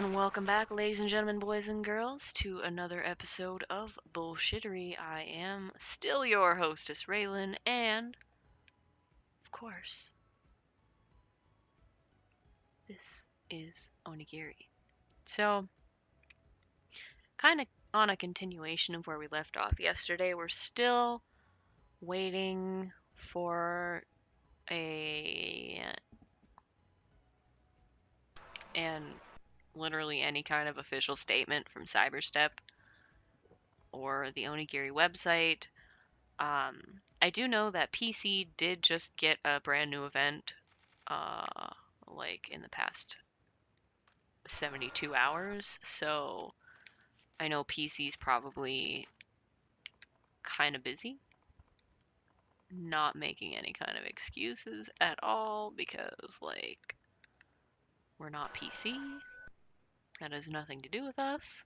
And welcome back, ladies and gentlemen, boys and girls, to another episode of Bullshittery. I am still your hostess, Raelan, and, of course, this is Onigiri. So, kind of on a continuation of where we left off yesterday, we're still waiting for and literally any kind of official statement from Cyberstep or the Onigiri website. I do know that PC did just get a brand new event, uh, like in the past 72 hours, so I know PC's probably kind of busy, not making any kind of excuses at all because, like, we're not PC. That has nothing to do with us,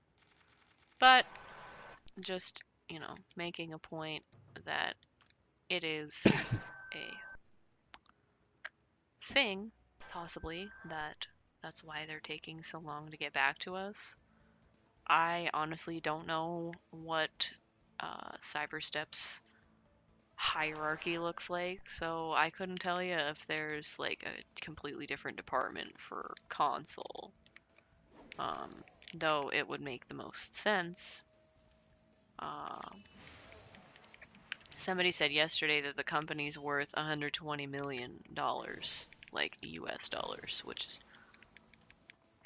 but just, making a point that it is a thing, possibly, that's why they're taking so long to get back to us. I honestly don't know what Cyberstep's hierarchy looks like, so I couldn't tell you if there's like a completely different department for console. Though it would make the most sense. Uh, Somebody said yesterday that the company's worth $120 million, like US dollars, which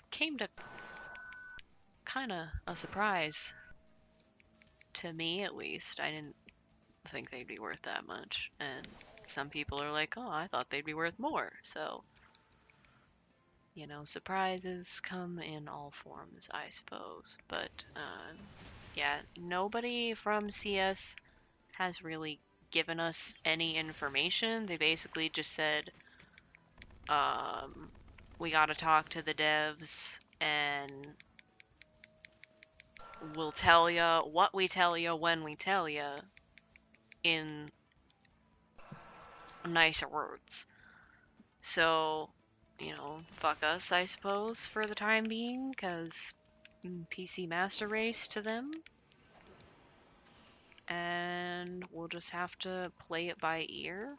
came to kind of a surprise to me, at least. I didn't think they'd be worth that much, and some people are like, oh, I thought they'd be worth more. So, surprises come in all forms, I suppose. But yeah, nobody from CS has really given us any information. They basically just said, we gotta talk to the devs and we'll tell ya what we tell ya when we tell ya in nicer words. So, fuck us, I suppose, for the time being, because PC Master Race to them. And we'll just have to play it by ear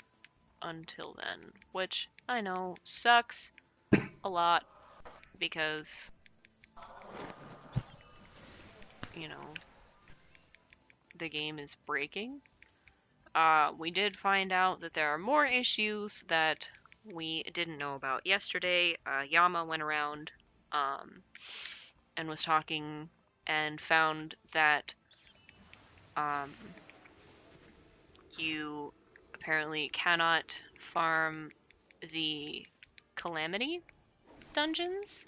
until then. Which, I know, sucks a lot, because, the game is breaking. We did find out that there are more issues that we didn't know about yesterday. Yama went around and was talking and found that you apparently cannot farm the Calamity dungeons.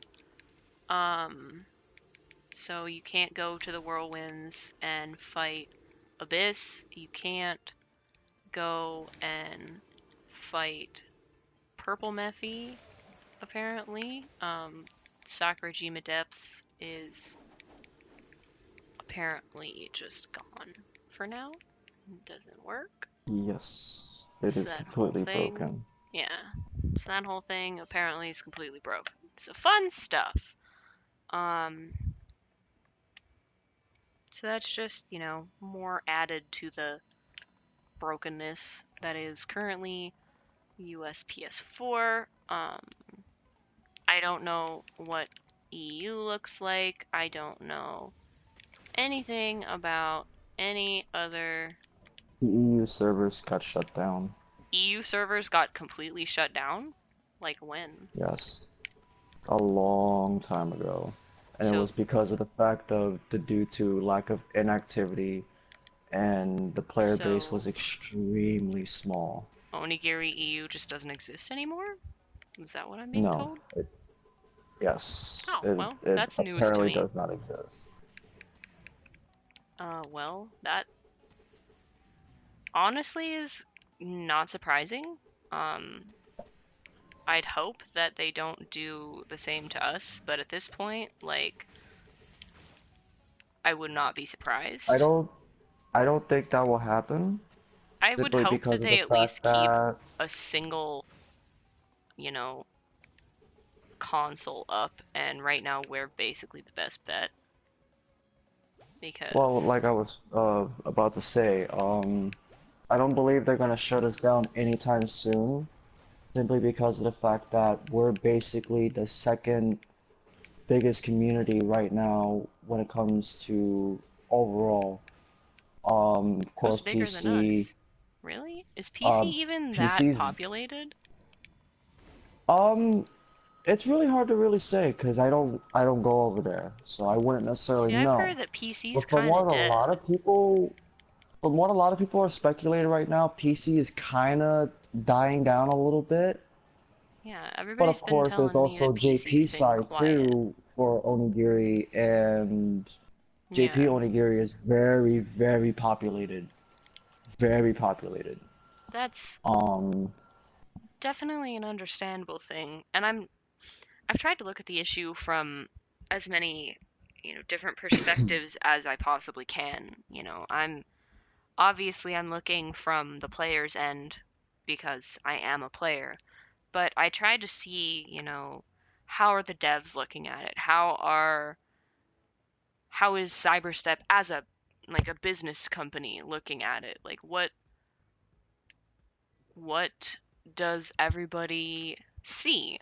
So you can't go to the Whirlwinds and fight Abyss. You can't go and fight Purple Methy, apparently. Sakurajima Depths is apparently just gone for now. It doesn't work. Yes, it So is that whole completely thing, broken. yeah. So that whole thing apparently is completely broken. So fun stuff. Um, so that's just, more added to the brokenness that is currently US PS4. I don't know what EU looks like. I don't know anything about any other. The EU servers got shut down. EU servers got completely shut down? Like when? Yes, a long time ago. And it So, was because of the fact of due to lack of inactivity and the player base so was extremely small. Onigiri EU just doesn't exist anymore? Is that what I'm being No, told? yes, Oh, it, well, it that's news to apparently me. does not exist. Well, that honestly is not surprising. Um, I'd hope that they don't do the same to us, but at this point, like, I would not be I surprised. don't, I don't think that will happen I would simply hope that because of the they at least fact keep that a single, you know, console up, and right now we're basically the best bet Well, because like I was about to say, I don't believe they're gonna shut us down anytime soon, simply because of the fact that we're basically the second biggest community right now when it comes to overall. Of who's course, bigger than PC, us? Really? Is PC uh, even that PC's, populated? um, it's really hard to really say because I don't go over there, so I wouldn't necessarily See, I've know. heard that PC's But from kind of what a lot dead. of people, from what a lot of people are speculating right now, PC is kind of dying down a little bit. Yeah, But of everybody's been course, there's telling me also that PC's JP's been side quiet. too for Onigiri, and JP Yeah, Onigiri is very, very populated. Very populated. that's Um, definitely an understandable thing. And I've tried to look at the issue from as many, different perspectives as I possibly can. I'm looking from the player's end because I am a player, but I tried to see, how are the devs looking at it? How is Cyberstep as a like a business company looking at it? Like what does everybody see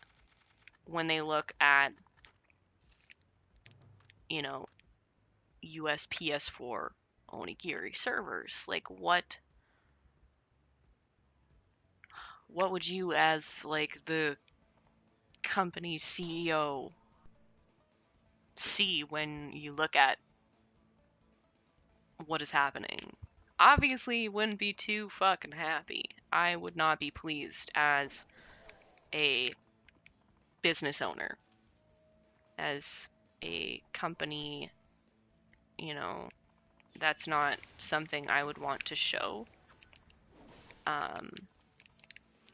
when they look at, you know, US PS4 Onigiri servers? Like what would you as like the company's CEO see when you look at what is happening? Obviously, you wouldn't be too fucking happy. I would not be pleased as a business owner, as a company, you know, that's not something I would want to show. Um,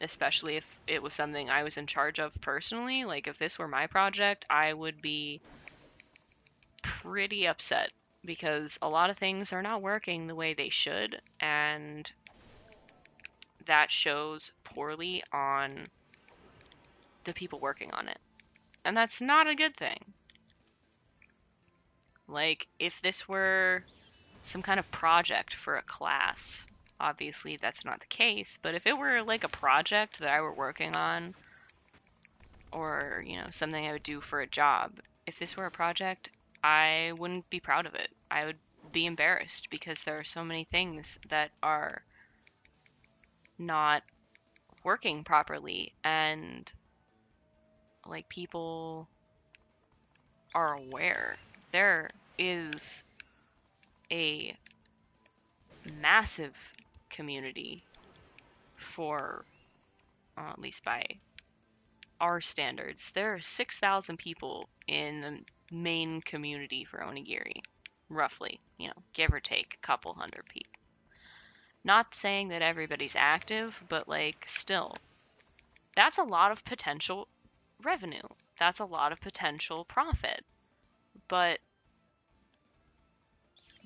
Especially if it was something I was in charge of personally. Like if this were my project, I would be pretty upset because a lot of things are not working the way they should, and that shows poorly on the people working on it. And that's not a good thing. Like, if this were some kind of project for a class, obviously that's not the case, but if it were like a project that I were working on, or, something I would do for a job, if this were a project, I wouldn't be proud of it. I would be embarrassed because there are so many things that are not working properly, and like people are aware. There is a massive community for, at least by our standards, there are 6,000 people in the main community for Onigiri, roughly, give or take a couple hundred people. Not saying that everybody's active, but like, still, that's a lot of potential revenue. That's a lot of potential profit. But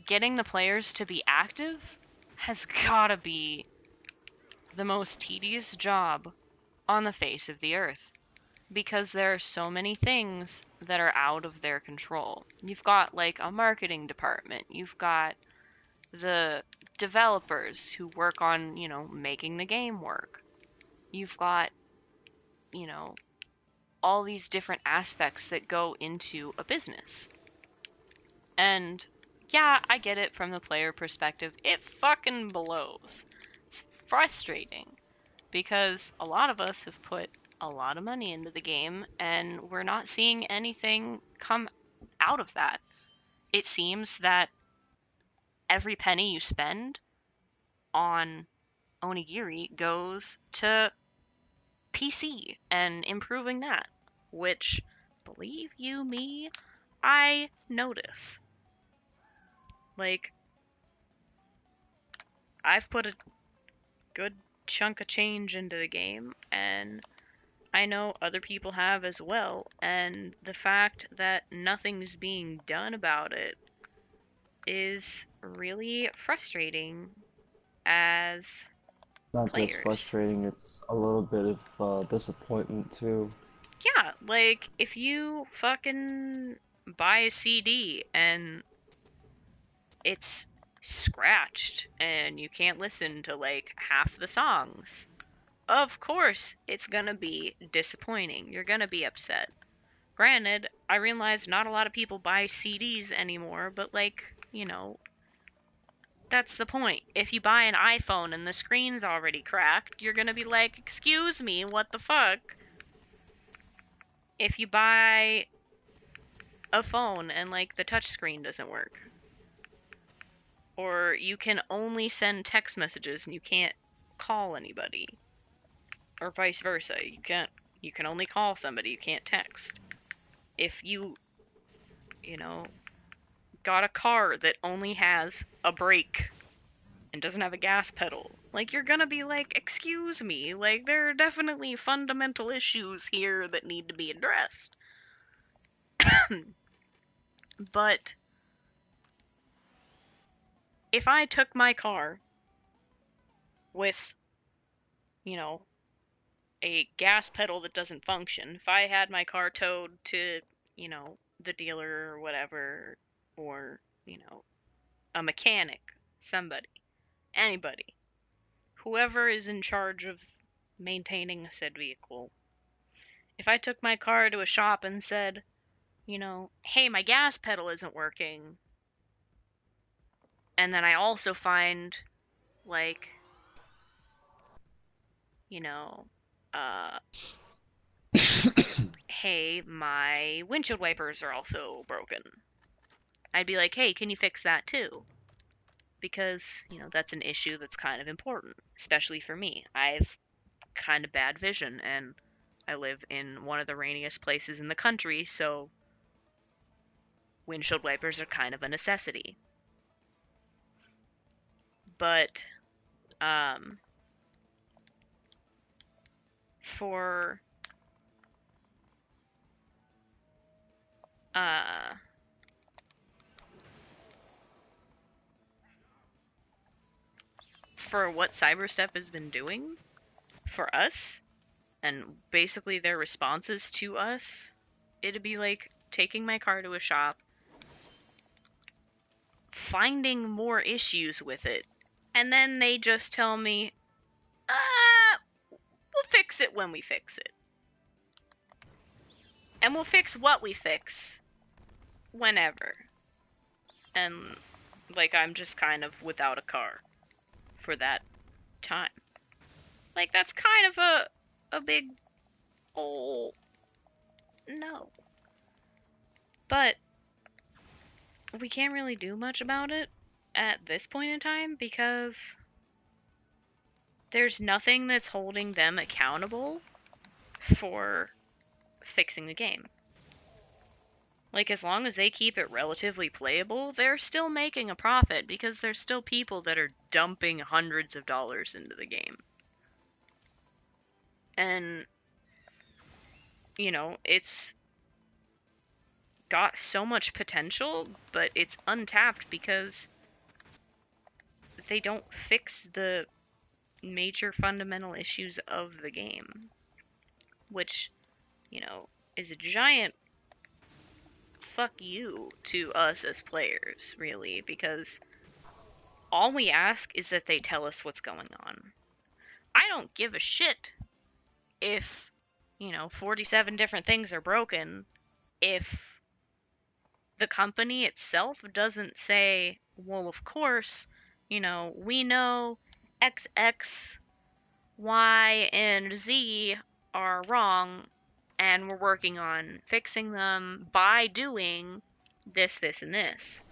getting the players to be active has gotta be the most tedious job on the face of the earth because there are so many things that are out of their control. You've got like a marketing department, you've got the developers who work on, making the game work. You've got, you know, all these different aspects that go into a business. And yeah, I get it from the player perspective. It fucking blows. It's frustrating because a lot of us have put a lot of money into the game and we're not seeing anything come out of that. It seems that every penny you spend on Onigiri goes to PC and improving that, which, believe you me, I notice. Like, I've put a good chunk of change into the game, and I know other people have as well, and the fact that nothing's being done about it is really frustrating as not just players. frustrating, it's a little bit of disappointment too. Yeah, like if you fucking buy a CD and it's scratched and you can't listen to like half the songs, of course it's gonna be disappointing. You're gonna be upset. Granted, I realize not a lot of people buy CDs anymore, but like, that's the point. If you buy an iPhone and the screen's already cracked, you're gonna be like, excuse me, what the fuck? If you buy a phone and like the touch screen doesn't work, or you can only send text messages and you can't call anybody, or vice versa. You can only call somebody, you can't text. If you know, got a car that only has a brake and doesn't have a gas pedal, like you're gonna be like, excuse me, like there are definitely fundamental issues here that need to be addressed. But if I took my car with, you know, a gas pedal that doesn't function, if I had my car towed to, the dealer or whatever, or, a mechanic, somebody, anybody, whoever is in charge of maintaining said vehicle, if I took my car to a shop and said, hey, my gas pedal isn't working, and then I also find, like, you know, uh, hey, my windshield wipers are also broken, I'd be like, hey, can you fix that too? Because, that's an issue that's kind of important, especially for me. I've kind of bad vision and I live in one of the rainiest places in the country, so windshield wipers are kind of a necessity. But um for uh for what Cyberstep has been doing for us and basically their responses to us, it'd be like taking my car to a shop, finding more issues with it, and then they just tell me, we'll fix it when we fix it. And we'll fix what we fix whenever. And, like, I'm just kind of without a car for that time. Like, that's kind of a big ol' no. But we can't really do much about it at this point in time because there's nothing that's holding them accountable for fixing the game. Like, as long as they keep it relatively playable, they're still making a profit because there's still people that are dumping hundreds of dollars into the game. And, it's got so much potential, but it's untapped because they don't fix the major fundamental issues of the game, which, you know, is a giant fuck you to us as players, really, because all we ask is that they tell us what's going on. I don't give a shit if, 47 different things are broken if the company itself doesn't say, well, of course, we know X, X, Y, and Z are wrong, and we're working on fixing them by doing this, this, and this.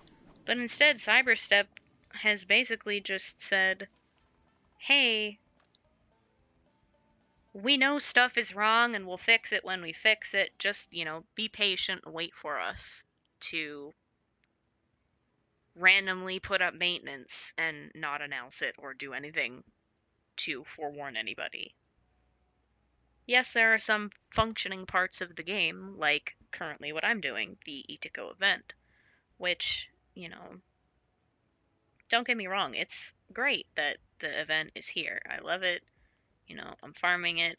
But instead, Cyberstep has basically just said, hey, we know stuff is wrong and we'll fix it when we fix it. Just, be patient and wait for us to randomly put up maintenance and not announce it or do anything to forewarn anybody. Yes, there are some functioning parts of the game, like currently what I'm doing, the Itiko event, which, don't get me wrong, it's great that the event is here. I love it. I'm farming it.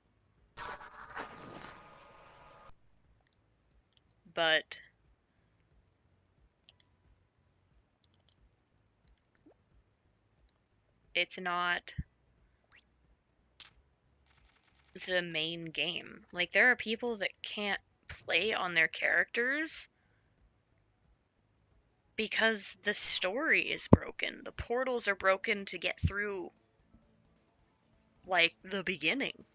but it's not the main game. Like, there are people that can't play on their characters because the story is broken. The portals are broken to get through, like, the beginning.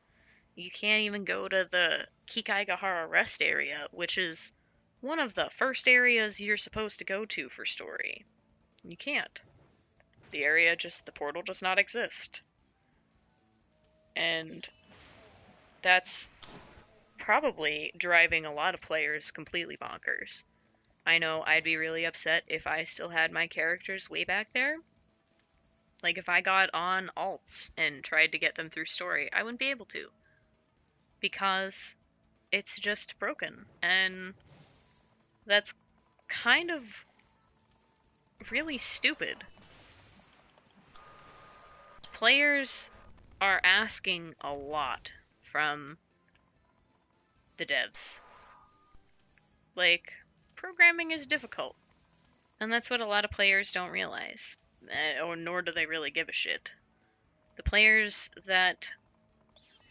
You can't even go to the Kikaigahara rest area, which is one of the first areas you're supposed to go to for story. You can't. The portal does not exist. And that's probably driving a lot of players completely bonkers. I know I'd be really upset if I still had my characters way back there. Like, if I got on alts and tried to get them through story, I wouldn't be able to. Because it's just broken. And that's kind of really stupid. Players are asking a lot from the devs. Like, programming is difficult. And that's what a lot of players don't realize. Or nor do they really give a shit. The players that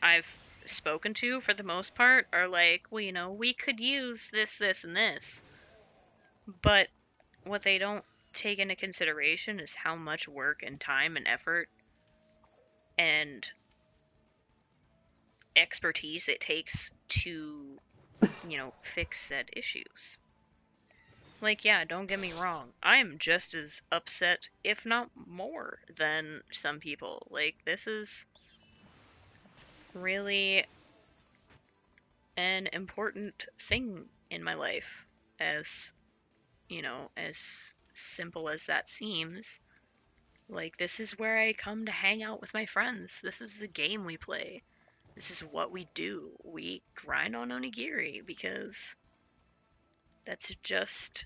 I've spoken to, for the most part, are like, well, we could use this, this, and this. But what they don't take into consideration is how much work and time and effort and expertise it takes to, fix said issues. Like, yeah, don't get me wrong. I'm just as upset, if not more, than some people. Like, this is really an important thing in my life. As simple as that seems. Like, this is where I come to hang out with my friends. This is the game we play. This is what we do. We grind on Onigiri because that's just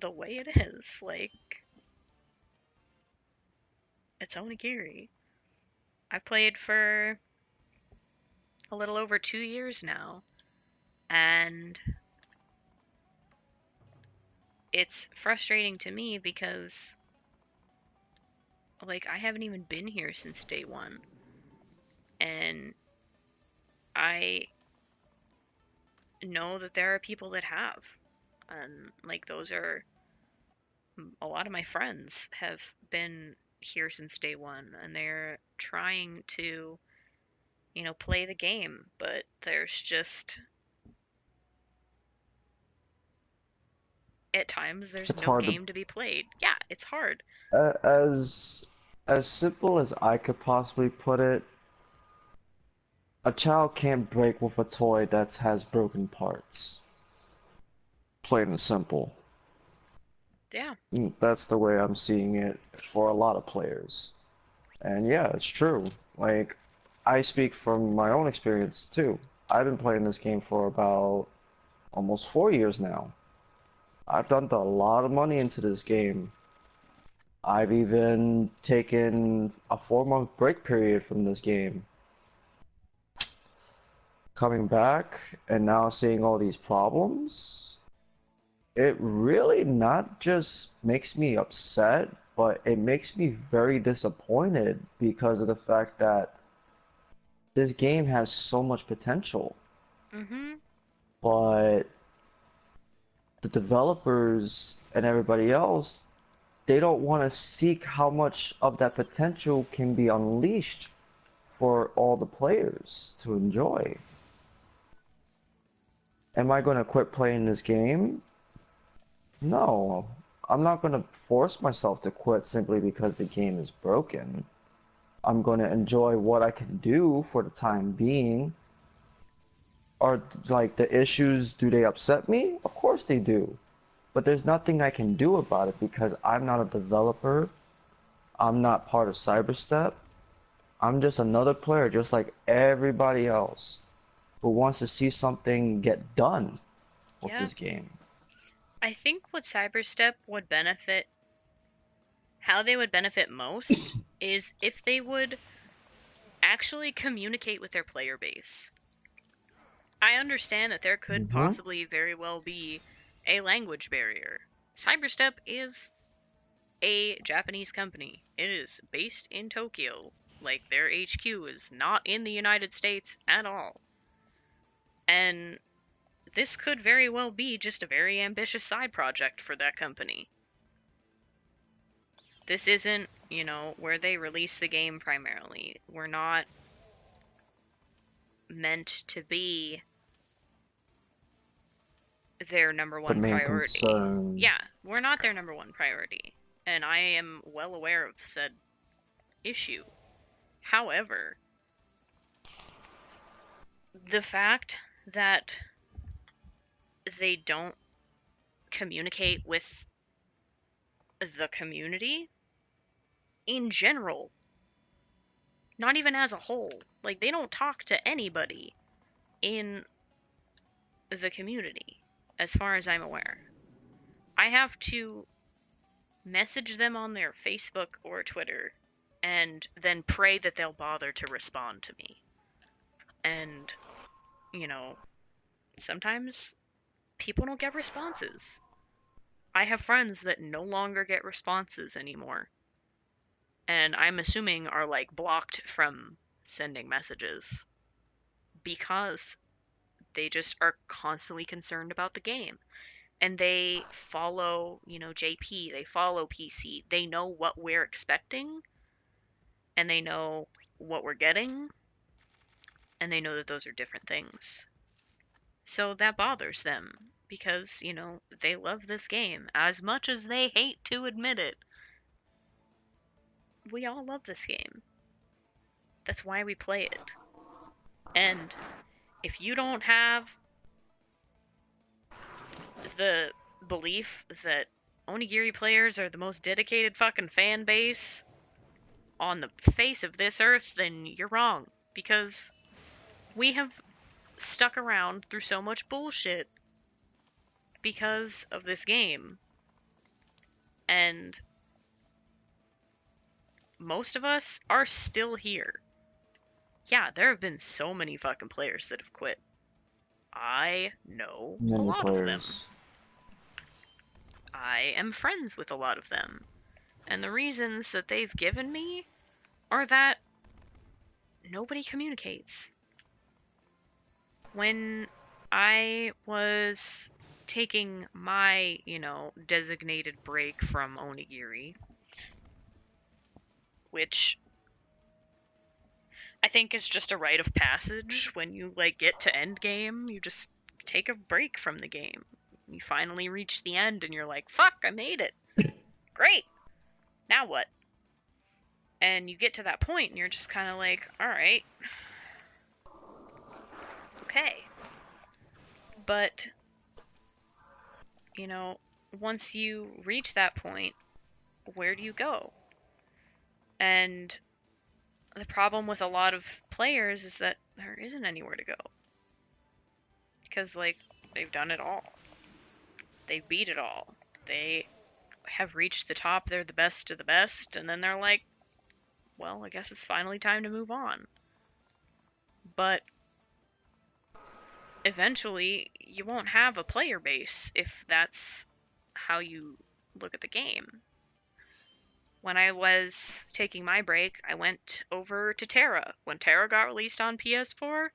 the way it is. Like, it's Onigiri. I've played for a little over 2 years now, and it's frustrating to me because, like, I haven't even been here since day one, and I know that there are people that have, and, like, those are a lot of my friends have been here since day one, and they're trying to, play the game, but there's just, at times, there's It's no hard to, game to be played. Yeah, it's hard. as as simple as I could possibly put it, a child can't break with a toy that has broken parts. Plain and simple. Yeah. That's the way I'm seeing it for a lot of players. And yeah, it's true. Like, I speak from my own experience too. I've been playing this game for about almost 4 years now. I've dumped a lot of money into this game. I've even taken a 4 month break period from this game. Coming back and now seeing all these problems, it really not just makes me upset, but it makes me very disappointed because of the fact that this game has so much potential, Mhm. but the developers and everybody else, they don't want to seek how much of that potential can be unleashed for all the players to enjoy. Am I going to quit playing this game? No. I'm not going to force myself to quit simply because the game is broken. I'm going to enjoy what I can do for the time being. Are like the issues, do they upset me? Of course they do. But there's nothing I can do about it because I'm not a developer. I'm not part of Cyberstep. I'm just another player just like everybody else who wants to see something get done with Yeah. this game. I think how they would benefit most is if they would actually communicate with their player base. I understand that there could Mm-hmm. possibly very well be a language barrier. Cyberstep is a Japanese company. It is based in Tokyo. Like, their HQ is not in the United States at all. And this could very well be just a very ambitious side project for that company. This isn't, where they release the game primarily. We're not meant to be their number The one main priority. concern. Yeah, we're not their number one priority. And I am well aware of said issue. However, the fact that they don't communicate with the community in general, not even as a whole, like, they don't talk to anybody in the community, as far as I'm aware. I have to message them on their Facebook or Twitter and then pray that they'll bother to respond to me. And, you know, sometimes people don't get responses. I have friends that no longer get responses anymore. And I'm assuming are like blocked from sending messages because they just are constantly concerned about the game. And they follow, JP, they follow PC. They know what we're expecting and they know what we're getting and they know that those are different things. So that bothers them because, they love this game as much as they hate to admit it. We all love this game. That's why we play it. And if you don't have the belief that Onigiri players are the most dedicated fucking fan base on the face of this earth, then you're wrong. Because we have stuck around through so much bullshit because of this game. And most of us are still here. Yeah, there have been so many fucking players that have quit. I know a Many lot of them. players. I am friends with a lot of them. And the reasons that they've given me are that nobody communicates. When I was taking my, designated break from Onigiri, which I think is just a rite of passage when you like get to end game, you just take a break from the game. You finally reach the end and you're like, "Fuck, I made it. Great. Now what?" And you get to that point and you're just kind of like, "All right. Okay." But, you know, once you reach that point, where do you go? And the problem with a lot of players is that there isn't anywhere to go. Because, like, they've done it all. They've beat it all. They have reached the top, they're the best of the best, and then they're like, well, I guess it's finally time to move on. But eventually, you won't have a player base if that's how you look at the game. When I was taking my break, I went over to ttery. When ttery got released on PS4,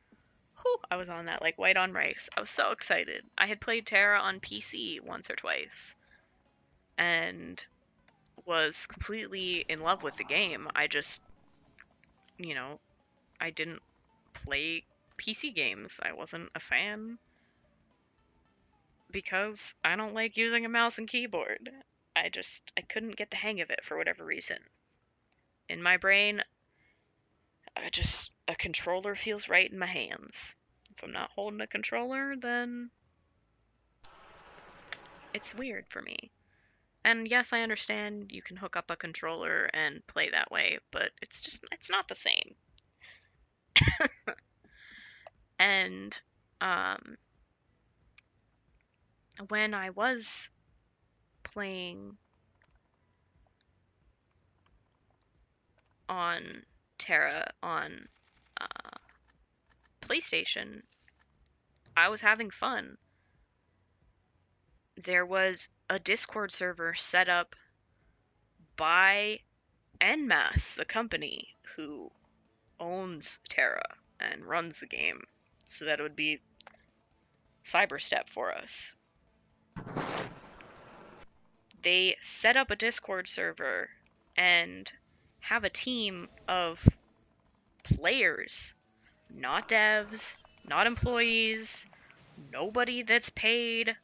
whew, I was on that like white on rice. I was so excited. I had played ttery on PC once or twice and was completely in love with the game. I just, you know, I didn't play PC games. I wasn't a fan because I don't like using a mouse and keyboard. I couldn't get the hang of it for whatever reason. In my brain, a controller feels right in my hands. If I'm not holding a controller, then it's weird for me. And yes, I understand you can hook up a controller and play that way, but it's not the same. And um when I was playing on ttery on uh, PlayStation, I was having fun. There was a Discord server set up by Nmass, the company who owns Terra and runs the game, so that it would be cyberstep for us. They set up a Discord server and have a team of players, not devs, not employees, nobody that's paid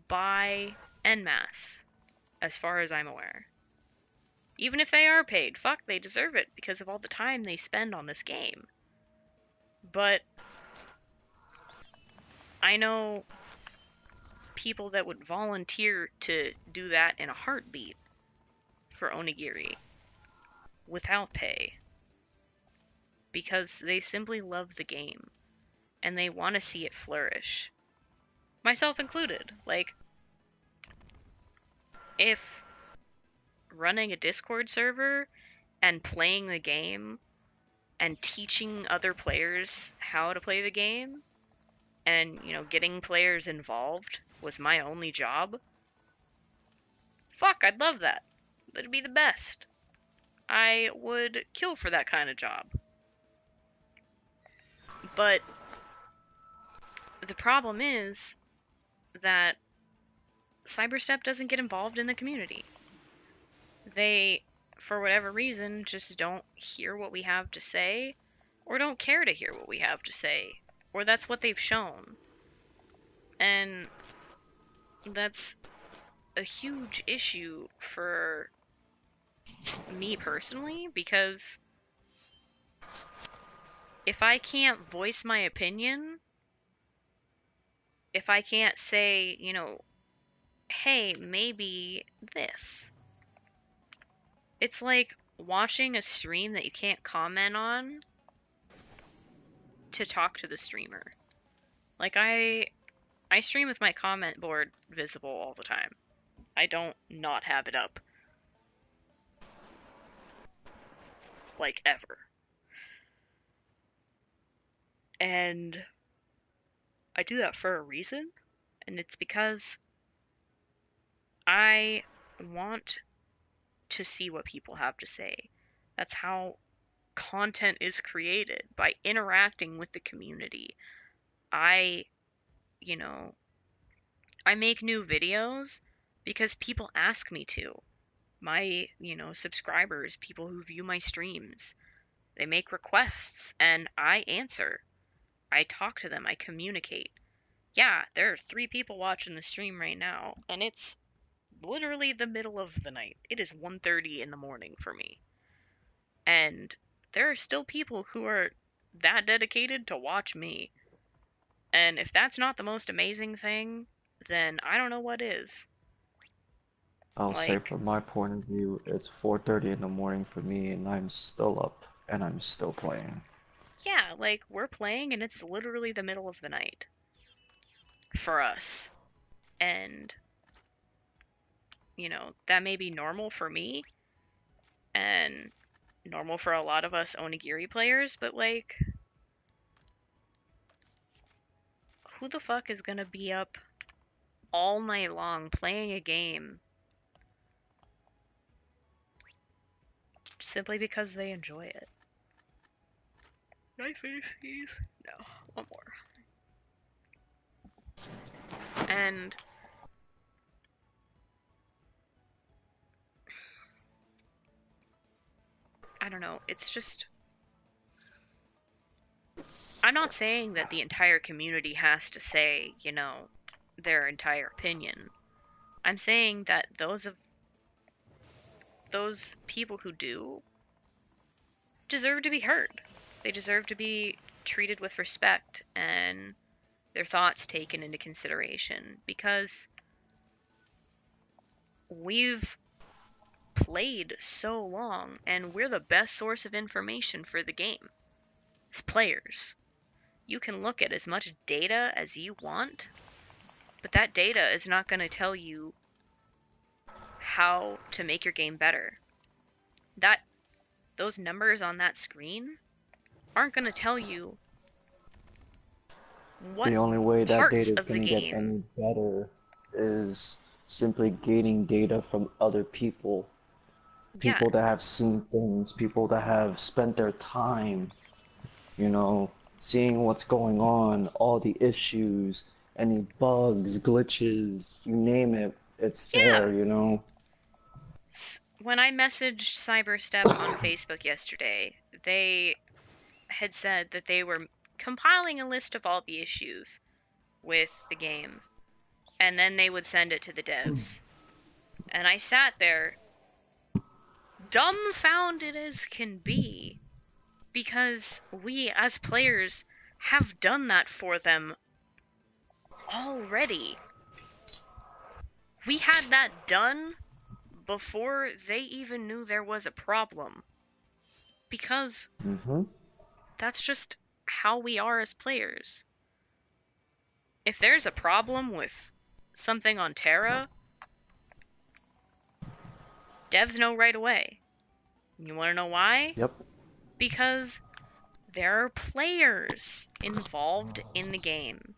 by Nmass, as far as I'm aware. Even if they are paid, fuck, they deserve it because of all the time they spend on this game. But I know people that would volunteer to do that in a heartbeat for Onigiri without pay because they simply love the game and they want to see it flourish. Myself included. Like, if running a Discord server and playing the game and teaching other players how to play the game and, getting players involved was my only job, fuck, I'd love that. That'd be the best. I would kill for that kind of job. But the problem is that Cyberstep doesn't get involved in the community. They, for whatever reason, just don't hear what we have to say, or don't care to hear what we have to say, or that's what they've shown. And that's a huge issue for me personally, because if I can't voice my opinion, if I can't say, hey, maybe this, it's like watching a stream that you can't comment on to talk to the streamer. Like, I stream with my comment board visible all the time. I don't not have it up. Like, ever. And I do that for a reason, and it's because I want to see what people have to say. That's how content is created, by interacting with the community. I, you know, I make new videos because people ask me to. My, subscribers, people who view my streams, they make requests and I answer. I talk to them, I communicate. Yeah, there are 3 people watching the stream right now, and it's literally the middle of the night. It is 1:30 in the morning for me. And there are still people who are that dedicated to watch me. And if that's not the most amazing thing, then I don't know what is. I'll say Like, from my point of view, it's 4:30 in the morning for me and I'm still up and I'm still playing. yeah, like we're playing and it's literally the middle of the night for us. And, that may be normal for me and normal for a lot of us Onigiri players, but like, who the fuck is gonna be up all night long playing a game simply because they enjoy it? Can I finish these? No, one more. And I don't know, it's just, I'm not saying that the entire community has to say, their entire opinion. I'm saying that those people who do deserve to be heard. They deserve to be treated with respect and their thoughts taken into consideration, because we've played so long and we're the best source of information for the game as players. You can look at as much data as you want, but that data is not going to tell you how to make your game better. That those numbers on that screen aren't going to tell you What The only way that parts data is of the going to get game? any better is simply gaining data from other people. Yeah, People that have seen things, people that have spent their time, you know, seeing what's going on, all the issues, any bugs, glitches, you name it, it's yeah. there, you know. When I messaged Cyberstep on Facebook yesterday, they had said that they were compiling a list of all the issues with the game, and then they would send it to the devs. And I sat there, dumbfounded as can be, because we as players have done that for them already. We had that done before they even knew there was a problem. Because Mm-hmm. that's just how we are as players. If there's a problem with something on Terra, devs know right away. You want to know why? Yep. Because there are players involved in the game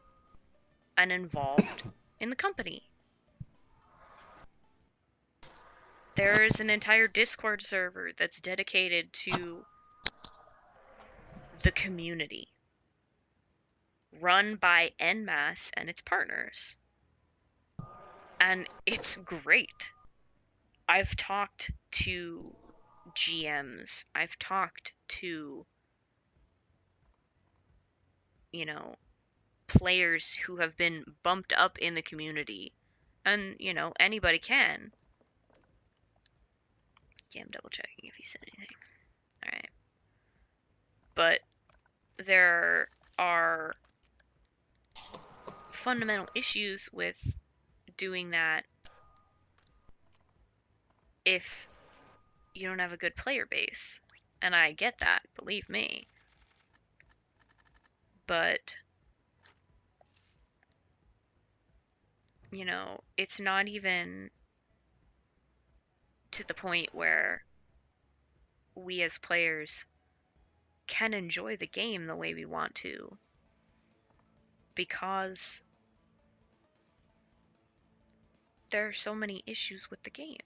and involved in the company. There's an entire Discord server that's dedicated to the community, run by NMAS and its partners. And it's great. I've talked to GMs, I've talked to, you know, players who have been bumped up in the community. And, anybody can. Yeah, I'm double checking if he said anything. Alright. But there are fundamental issues with doing that if you don't have a good player base. And I get that, believe me. But, it's not even to the point where we as players can enjoy the game the way we want to because there are so many issues with the game.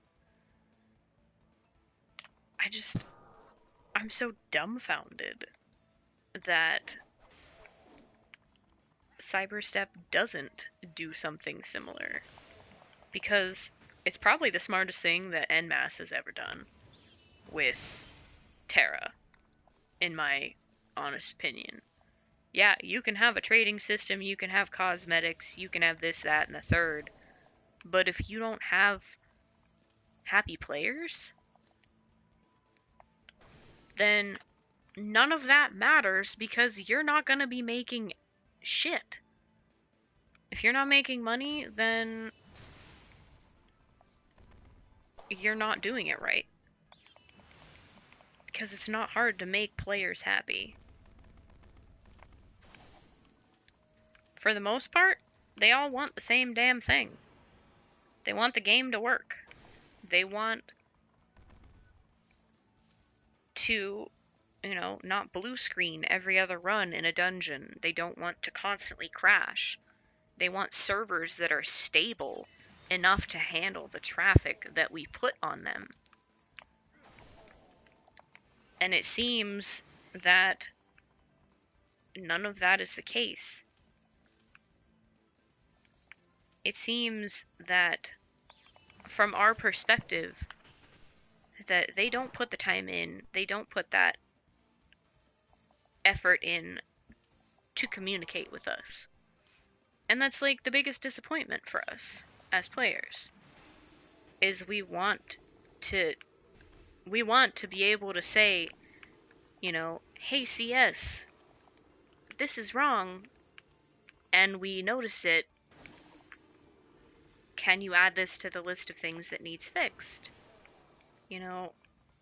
I'm so dumbfounded that Cyberstep doesn't do something similar because it's probably the smartest thing that NMAS has ever done with Terra, in my honest opinion. Yeah, you can have a trading system, you can have cosmetics, you can have this, that, and the third, but if you don't have happy players, then none of that matters because you're not going to be making shit. If you're not making money, then you're not doing it right. Because it's not hard to make players happy. For the most part, they all want the same damn thing. They want the game to work. They want to, not blue screen every other run in a dungeon. They don't want to constantly crash. They want servers that are stable enough to handle the traffic that we put on them. And it seems that none of that is the case. It seems that, from our perspective, that they don't put the time in, they don't put that effort in to communicate with us. And that's like the biggest disappointment for us as players. Is to we want to be able to say, hey CS, this is wrong and we notice it. Can you add this to the list of things that needs fixed?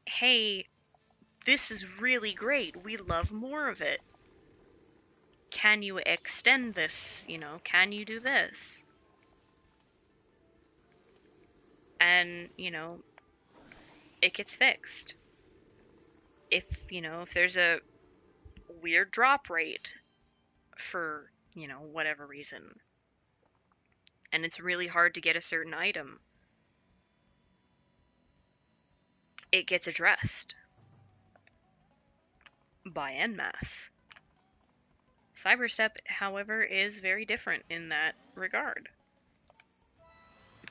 Hey, this is really great. We love more of it. Can you extend this? Can you do this? And, it gets fixed. If there's a weird drop rate for whatever reason, and it's really hard to get a certain item, it gets addressed by en masse. Cyberstep, however, is very different in that regard.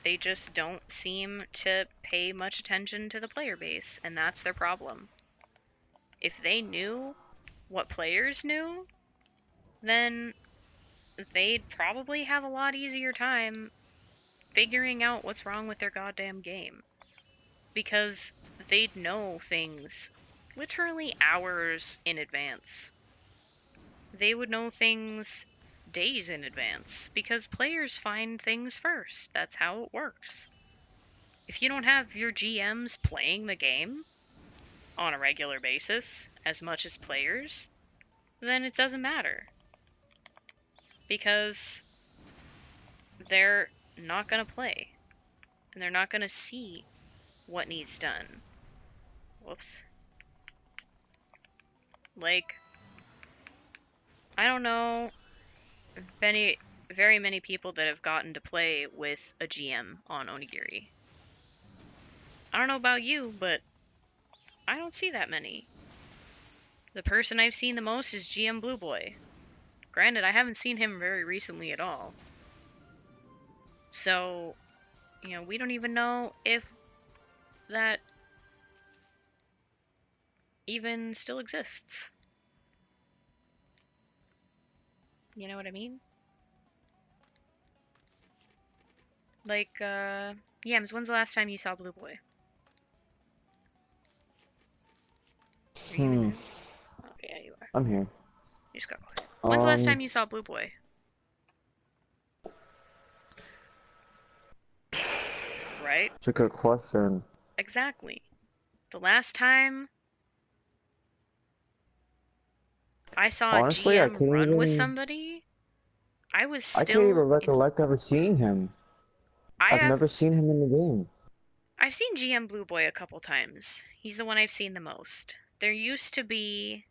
They just don't seem to pay much attention to the player base, and that's their problem. If they knew what players knew, then they'd probably have a lot easier time figuring out what's wrong with their goddamn game. Because they'd know things literally hours in advance. They would know things days in advance, because players find things first. That's how it works. If you don't have your GMs playing the game on a regular basis as much as players, then it doesn't matter. Because they're not going to play. And they're not going to see what needs done. Whoops. Like, I don't know very many people that have gotten to play with a GM on Onigiri. I don't know about you, but I don't see that many. The person I've seen the most is GM Blue Boy. Granted, I haven't seen him very recently at all. So, we don't even know if that even still exists. You know what I mean? Like, Yams, when's the last time you saw Blue Boy? Are you even there? Okay, yeah, you are. I'm here. You just got quiet. When's the last Um, time you saw Blue Boy? Right? it's a good question. Exactly. The last time I saw a Honestly, GM run with somebody, I was I can't even still in. recollect ever seeing him. I I've have. never seen him in the game. I've seen GM Blue Boy a couple times. He's the one I've seen the most. There used to be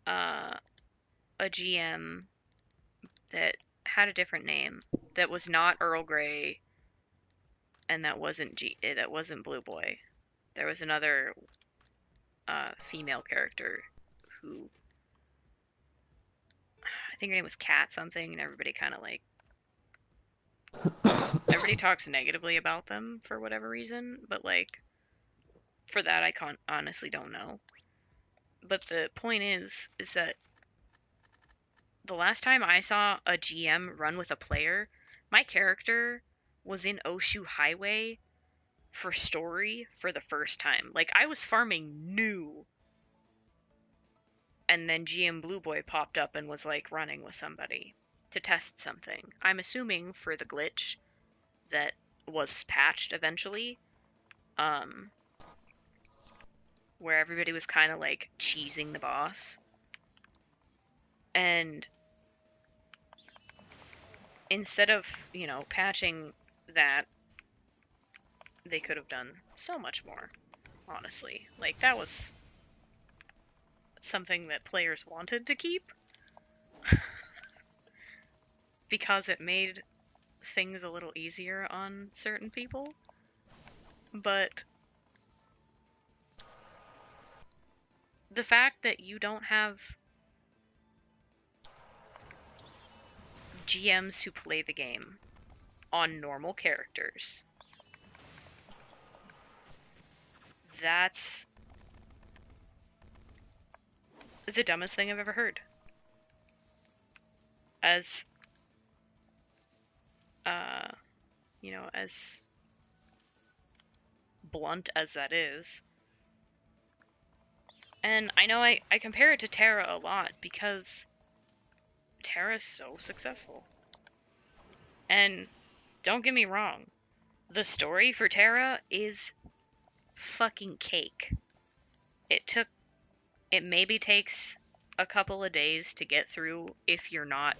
uh, a GM that had a different name that was not Earl Grey, and that wasn't Blue Boy. There was another female character who, I think her name was Cat something, and everybody kind of like everybody talks negatively about them for whatever reason, but like for that I can't honestly don't know. But the point is that the last time I saw a GM run with a player, my character was in Oshu Highway for story for the first time. Like, I was farming new, and then GM Blue Boy popped up and was like running with somebody to test something. I'm assuming for the glitch that was patched eventually, um, where everybody was kind of like cheesing the boss. And instead of, patching that, they could have done so much more, honestly. Like, that was something that players wanted to keep because it made things a little easier on certain people. But the fact that you don't have GMs who play the game on normal characters, that's the dumbest thing I've ever heard. As, uh, as blunt as that is. And I know I compare it to Terra a lot because Terra's so successful. And don't get me wrong, the story for Terra is fucking cake. It maybe takes a couple of days to get through if you're not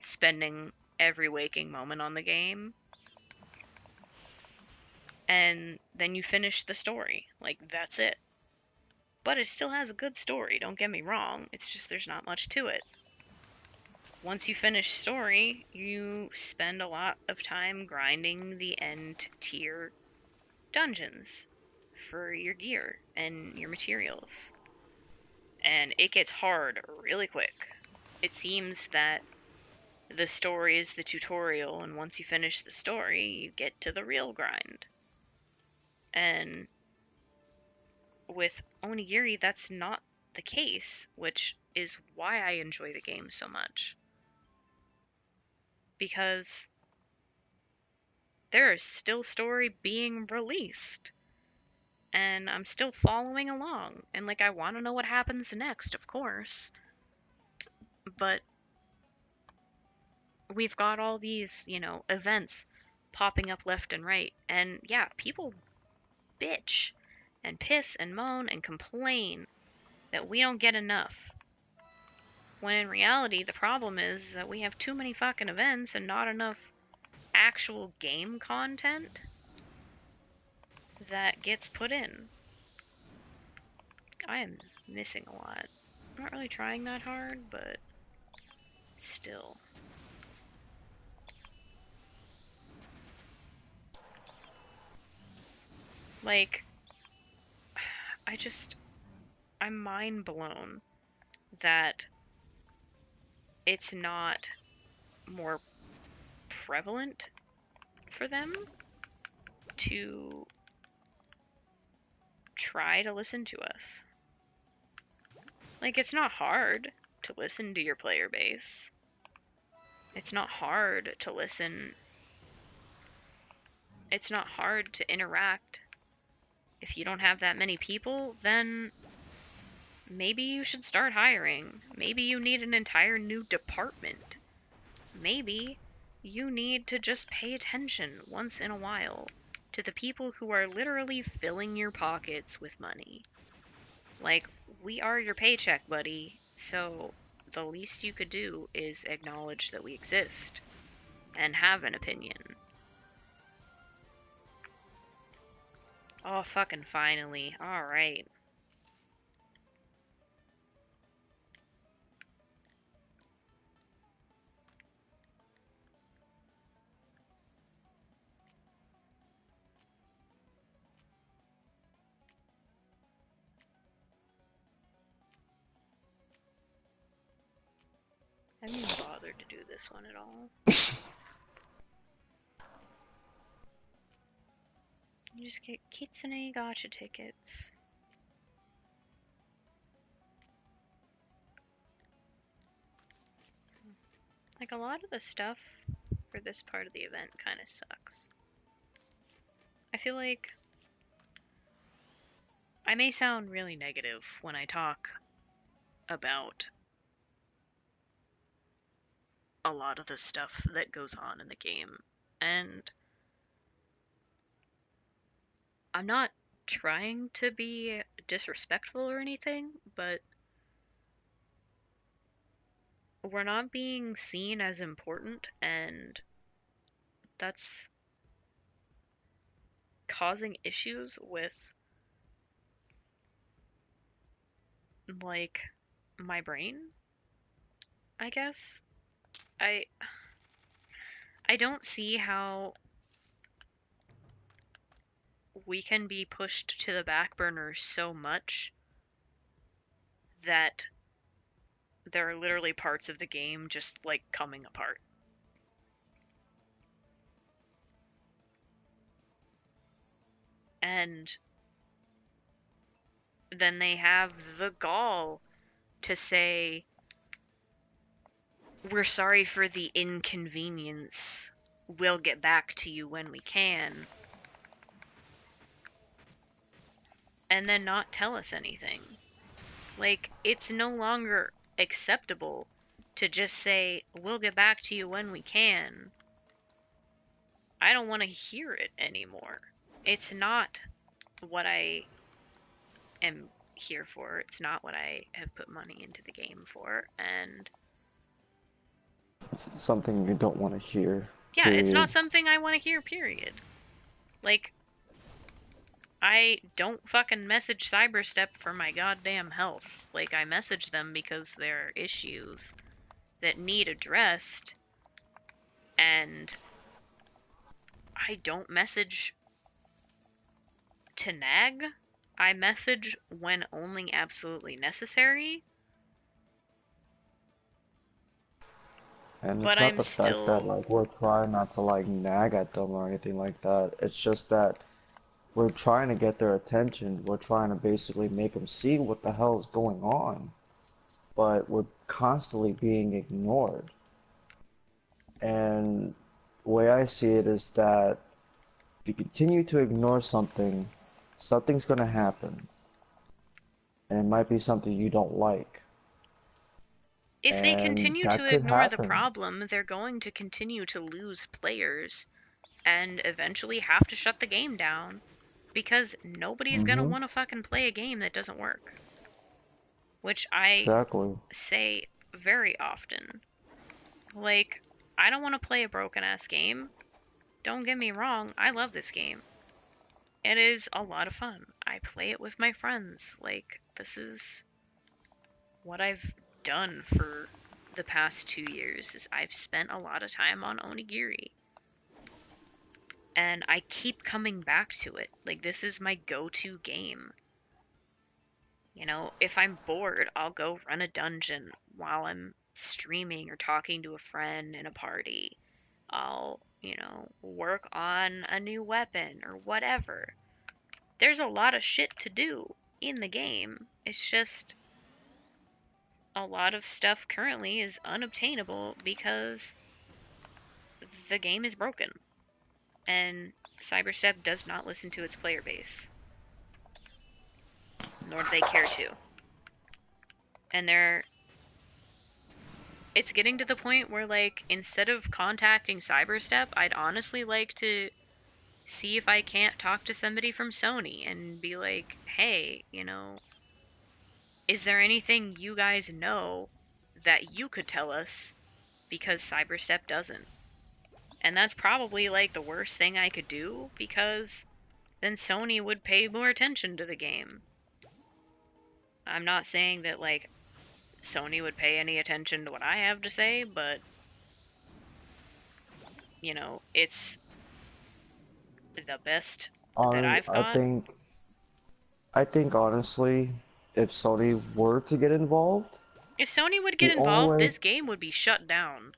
spending every waking moment on the game. And then you finish the story. Like, that's it. But it still has a good story, don't get me wrong. It's just there's not much to it. once you finish story, you spend a lot of time grinding the end tier dungeons for your gear and your materials. And it gets hard really quick. It seems that the story is the tutorial, and once you finish the story, you get to the real grind. And with Onigiri, that's not the case, which is why I enjoy the game so much. Because there is still story being released, and I'm still following along, and like I want to know what happens next, of course. But we've got all these, events popping up left and right, and yeah, people bitch and piss and moan and complain that we don't get enough. When in reality, the problem is that we have too many fucking events and not enough actual game content that gets put in. I am missing a lot. I'm not really trying that hard, but still. Like, I'm mind blown that it's not more prevalent for them to try to listen to us. Like, it's not hard to listen to your player base. It's not hard to listen. It's not hard to interact. If you don't have that many people, then maybe you should start hiring. Maybe you need an entire new department. Maybe you need to just pay attention once in a while to the people who are literally filling your pockets with money. Like, we are your paycheck, buddy, so the least you could do is acknowledge that we exist and have an opinion. Oh, fucking finally. Alright. I haven't even bothered to do this one at all. You just get Kitsune Gacha tickets. Like, a lot of the stuff for this part of the event kind of sucks. I feel like I may sound really negative when I talk about a lot of the stuff that goes on in the game. And I'm not trying to be disrespectful or anything, but we're not being seen as important, and that's causing issues with, like, my brain, I guess. I I don't see how we can be pushed to the back burner so much that there are literally parts of the game just like coming apart. And then they have the gall to say, "We're sorry for the inconvenience. We'll get back to you when we can." And then not tell us anything. Like, it's no longer acceptable to just say, "We'll get back to you when we can." I don't want to hear it anymore. It's not what I am here for. It's not what I have put money into the game for. And It's something you don't want to hear, yeah, it's not period. something I want to hear, period. Like, I don't fucking message Cyberstep for my goddamn health. Like, I message them because there are issues that need addressed, and I don't message to nag. I message when only absolutely necessary, And but it's not I'm the fact that still. like we're trying not to like nag at them or anything like that. It's just that we're trying to get their attention. We're trying to basically make them see what the hell is going on. But we're constantly being ignored. And the way I see it is that if you continue to ignore something, something's going to happen. And it might be something you don't like. If they And continue that to could ignore the happen. problem, they're going to continue to lose players and eventually have to shut the game down because nobody's gonna Mm-hmm. want to fucking play a game that doesn't work. Which I Exactly. say very often. Like, I don't want to play a broken ass game. Don't get me wrong, I love this game. It is a lot of fun. I play it with my friends. Like, this is what I've done for the past 2 years is I've spent a lot of time on Onigiri. And I keep coming back to it. Like, this is my go-to game. You know, if I'm bored, I'll go run a dungeon while I'm streaming or talking to a friend in a party. I'll, work on a new weapon or whatever. There's a lot of shit to do in the game. It's just a lot of stuff currently is unobtainable because the game is broken and Cyberstep does not listen to its player base, nor do they care to. And it's getting to the point where, like, instead of contacting Cyberstep, I'd honestly like to see if I can't talk to somebody from Sony and be like, hey, is there anything you guys know that you could tell us because Cyberstep doesn't? And that's probably like the worst thing I could do because then Sony would pay more attention to the game. I'm not saying that like Sony would pay any attention to what I have to say, but it's the best that Hon I've got. I think honestly, if Sony were to get involved, If Sony would get the only involved, way this game would be shut down.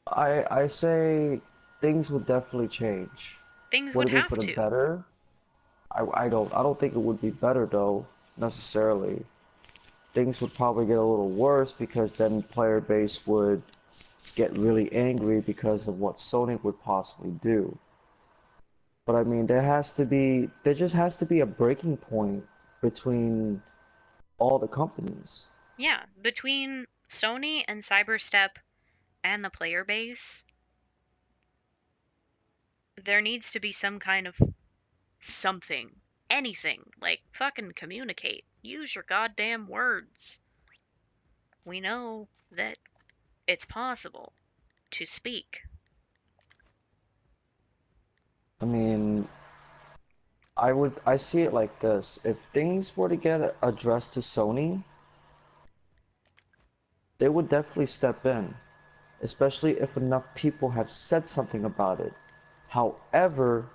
I say things would definitely change. Things Would would it be for have the to. better? I don't think it would be better though, necessarily. Things would probably get a little worse because then player base would get really angry because of what Sony would possibly do. But I mean, there just has to be a breaking point between all the companies. Yeah, between Sony and Cyberstep and the player base, there needs to be some kind of something. Anything. Like, fucking communicate. Use your goddamn words. We know that it's possible to speak. I mean, I see it like this. If things were to get addressed to Sony, they would definitely step in, especially if enough people have said something about it. However,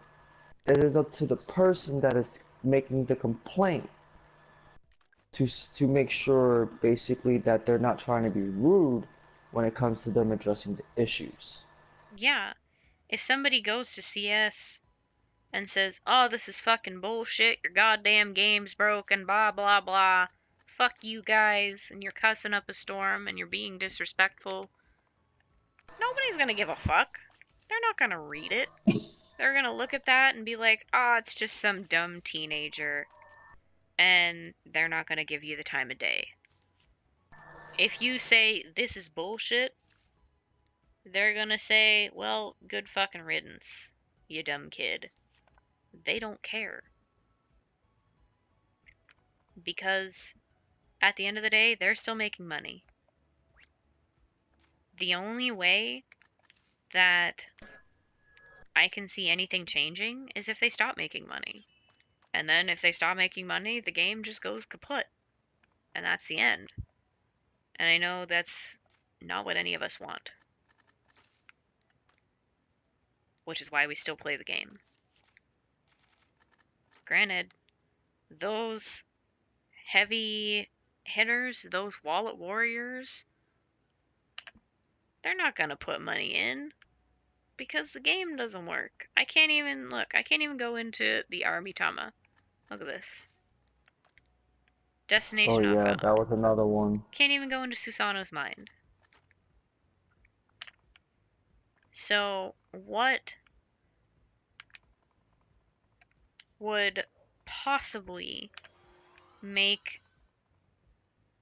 it is up to the person that is making the complaint to make sure basically that they're not trying to be rude when it comes to them addressing the issues. Yeah, if somebody goes to CS and says, oh, this is fucking bullshit, your goddamn game's broken, blah blah blah, fuck you guys, and you're cussing up a storm and you're being disrespectful, nobody's gonna give a fuck. They're not gonna read it. They're gonna look at that and be like, ah, oh, it's just some dumb teenager, and they're not gonna give you the time of day. If you say, this is bullshit, they're gonna say, well, good fucking riddance, you dumb kid. They don't care. Because at the end of the day, they're still making money. The only way that I can see anything changing is if they stop making money. And then if they stop making money, the game just goes kaput. And that's the end. And I know that's not what any of us want, which is why we still play the game. Granted, those heavy hitters, those wallet warriors, they're not gonna put money in because the game doesn't work. I can't even look. I can't even go into the army Tama. Look at this. Oh Destination not yeah, that found. was another one. Can't even go into Susano's mind. So, what would possibly make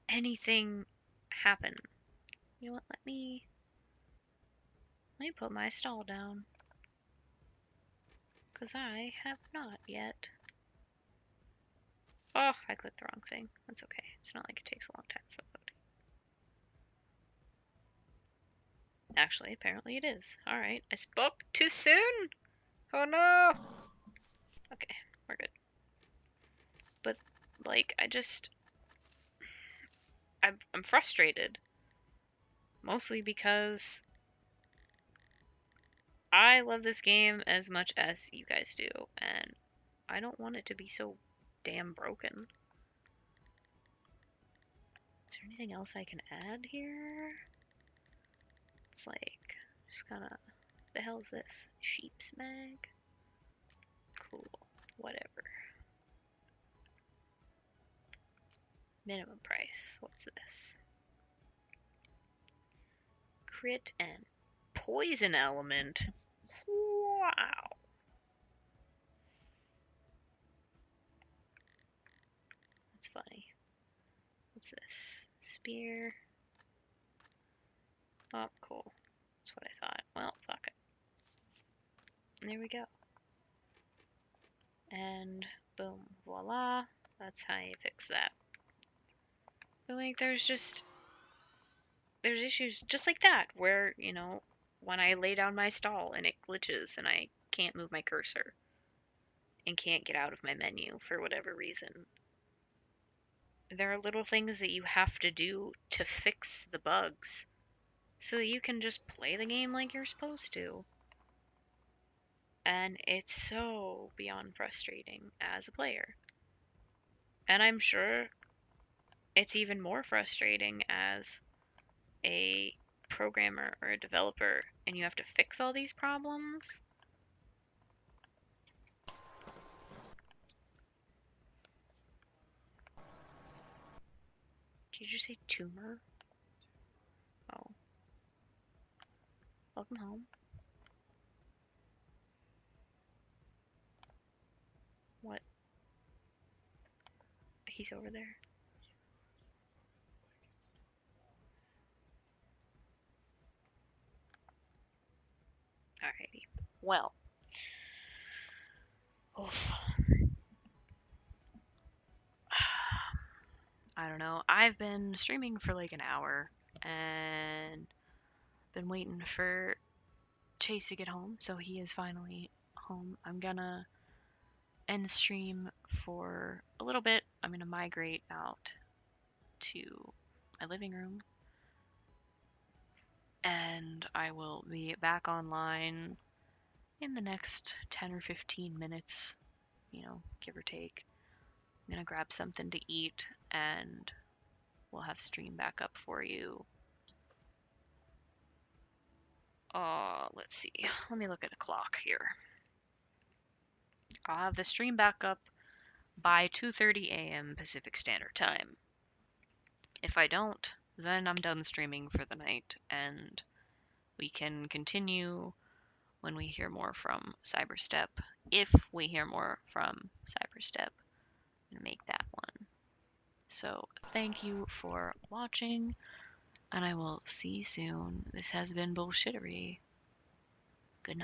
anything happen? You know what? Let me put my stall down, cause I have not yet. Oh, I clicked the wrong thing. That's okay. It's not like it takes a long time for loading. Actually, apparently it is. Alright. I spoke too soon? Oh no! Okay, we're good. But, like, I'm frustrated. Mostly because I love this game as much as you guys do, and I don't want it to be so damn broken. Is there anything else I can add here? It's like, just kinda, the hell's this? Sheep's mag? Cool, whatever. Minimum price, what's this? Crit and poison element. Wow. That's funny. What's this? Spear. Oh, cool. That's what I thought. Well, fuck it. And there we go. And boom, voila. That's how you fix that. But like, there's issues just like that where, when I lay down my stall and it glitches and I can't move my cursor and can't get out of my menu for whatever reason. There are little things that you have to do to fix the bugs so that you can just play the game like you're supposed to. And it's so beyond frustrating as a player. And I'm sure it's even more frustrating as a programmer or a developer and you have to fix all these problems. Did you say tumor? Oh, welcome home. What? He's over there. Alrighty. Well. Oof. I don't know. I've been streaming for like an hour and been waiting for Chase to get home, so he is finally home. I'm gonna end stream for a little bit. I'm gonna migrate out to my living room and I will be back online in the next 10 or 15 minutes, give or take. I'm gonna grab something to eat and we'll have stream back up for you. Let's see. Let me look at a clock here. I'll have the stream back up by 2:30 a.m. Pacific Standard Time. If I don't, then I'm done streaming for the night and we can continue when we hear more from Cyberstep. If we hear more from Cyberstep, and make that one. So, thank you for watching, and I will see you soon. This has been Bullshittery.